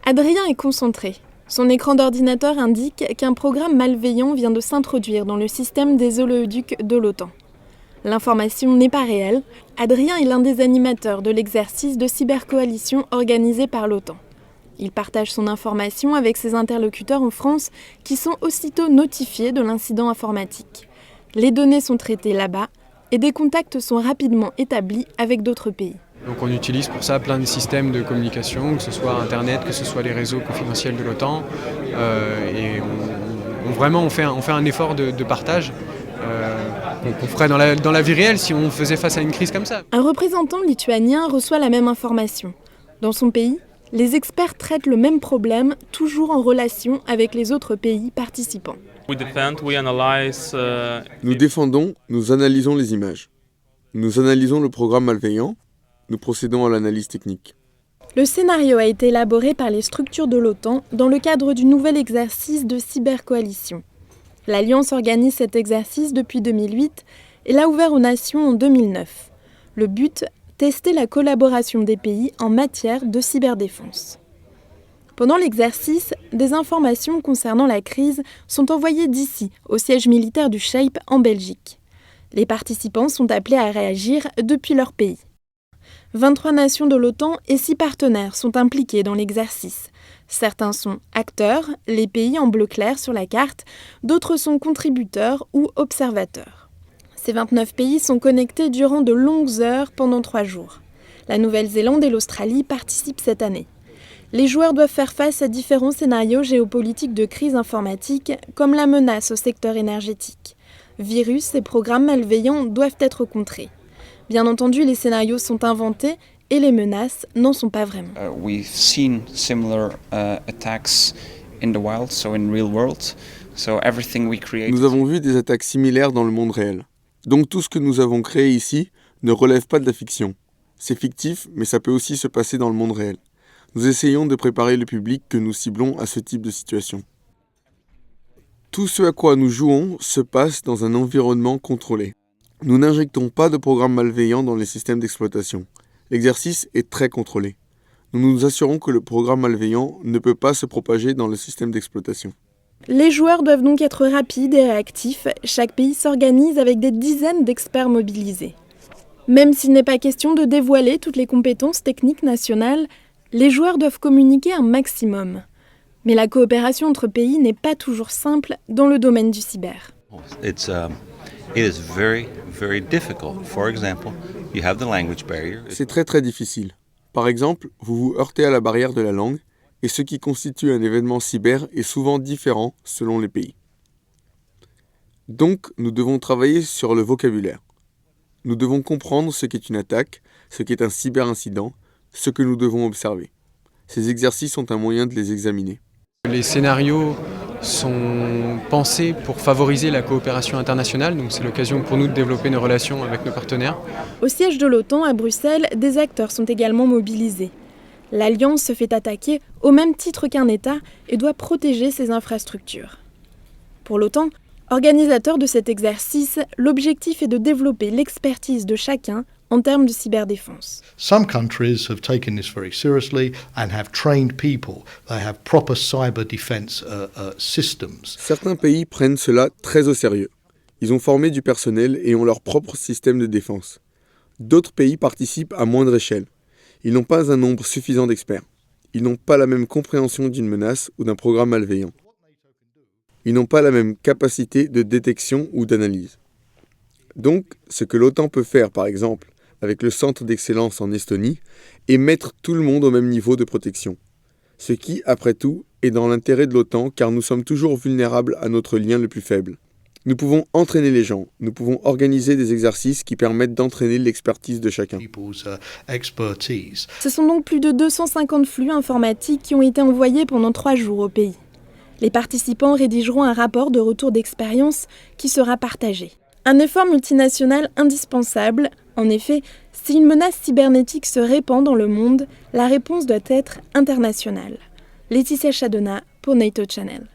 Adrien est concentré. Son écran d'ordinateur indique qu'un programme malveillant vient de s'introduire dans le système des oléoducs de l'OTAN. L'information n'est pas réelle. Adrien est l'un des animateurs de l'exercice de cybercoalition organisé par l'OTAN. Il partage son information avec ses interlocuteurs en France qui sont aussitôt notifiés de l'incident informatique. Les données sont traitées là-bas et des contacts sont rapidement établis avec d'autres pays. Donc on utilise pour ça plein de systèmes de communication, que ce soit Internet, que ce soit les réseaux confidentiels de l'OTAN. Et on fait un effort de partage qu'on ferait dans la vie réelle si on faisait face à une crise comme ça. Un représentant lituanien reçoit la même information. Dans son pays, les experts traitent le même problème, toujours en relation avec les autres pays participants. Nous défendons, nous analysons les images. Nous analysons le programme malveillant, nous procédons à l'analyse technique. Le scénario a été élaboré par les structures de l'OTAN dans le cadre du nouvel exercice de cybercoalition. L'Alliance organise cet exercice depuis 2008 et l'a ouvert aux nations en 2009. Le but, tester la collaboration des pays en matière de cyberdéfense. Pendant l'exercice, des informations concernant la crise sont envoyées d'ici, au siège militaire du SHAPE en Belgique. Les participants sont appelés à réagir depuis leur pays. 23 nations de l'OTAN et 6 partenaires sont impliqués dans l'exercice. Certains sont acteurs, les pays en bleu clair sur la carte, d'autres sont contributeurs ou observateurs. Ces 29 pays sont connectés durant de longues heures pendant 3 jours. La Nouvelle-Zélande et l'Australie participent cette année. Les joueurs doivent faire face à différents scénarios géopolitiques de crise informatique, comme la menace au secteur énergétique. Virus et programmes malveillants doivent être contrés. Bien entendu, les scénarios sont inventés et les menaces n'en sont pas vraiment. We've seen similar attacks in the wild, so in real world. So everything we create. Nous avons vu des attaques similaires dans le monde réel. Donc tout ce que nous avons créé ici ne relève pas de la fiction. C'est fictif, mais ça peut aussi se passer dans le monde réel. Nous essayons de préparer le public que nous ciblons à ce type de situation. Tout ce à quoi nous jouons se passe dans un environnement contrôlé. Nous n'injectons pas de programmes malveillants dans les systèmes d'exploitation. L'exercice est très contrôlé. Nous nous assurons que le programme malveillant ne peut pas se propager dans le système d'exploitation. Les joueurs doivent donc être rapides et réactifs. Chaque pays s'organise avec des dizaines d'experts mobilisés. Même s'il n'est pas question de dévoiler toutes les compétences techniques nationales, les joueurs doivent communiquer un maximum. Mais la coopération entre pays n'est pas toujours simple dans le domaine du cyber. C'est très difficile. Par exemple, vous vous heurtez à la barrière de la langue et ce qui constitue un événement cyber est souvent différent selon les pays. Donc, nous devons travailler sur le vocabulaire. Nous devons comprendre ce qu'est une attaque, ce qu'est un cyberincident, ce que nous devons observer. Ces exercices sont un moyen de les examiner. Les scénarios sont pensés pour favoriser la coopération internationale, donc c'est l'occasion pour nous de développer nos relations avec nos partenaires. Au siège de l'OTAN à Bruxelles, des acteurs sont également mobilisés. L'Alliance se fait attaquer au même titre qu'un État et doit protéger ses infrastructures. Pour l'OTAN, organisateur de cet exercice, l'objectif est de développer l'expertise de chacun en termes de cyberdéfense. Some countries have taken this very seriously and have trained people. They have proper cyber defense systems. Certains pays prennent cela très au sérieux. Ils ont formé du personnel et ont leur propre système de défense. D'autres pays participent à moindre échelle. Ils n'ont pas un nombre suffisant d'experts. Ils n'ont pas la même compréhension d'une menace ou d'un programme malveillant. Ils n'ont pas la même capacité de détection ou d'analyse. Donc, ce que l'OTAN peut faire, par exemple, avec le centre d'excellence en Estonie, est mettre tout le monde au même niveau de protection. Ce qui, après tout, est dans l'intérêt de l'OTAN car nous sommes toujours vulnérables à notre lien le plus faible. Nous pouvons entraîner les gens, nous pouvons organiser des exercices qui permettent d'entraîner l'expertise de chacun. Ce sont donc plus de 250 flux informatiques qui ont été envoyés pendant 3 jours au pays. Les participants rédigeront un rapport de retour d'expérience qui sera partagé. Un effort multinational indispensable. En effet, si une menace cybernétique se répand dans le monde, la réponse doit être internationale. Laetitia Chadona pour NATO Channel.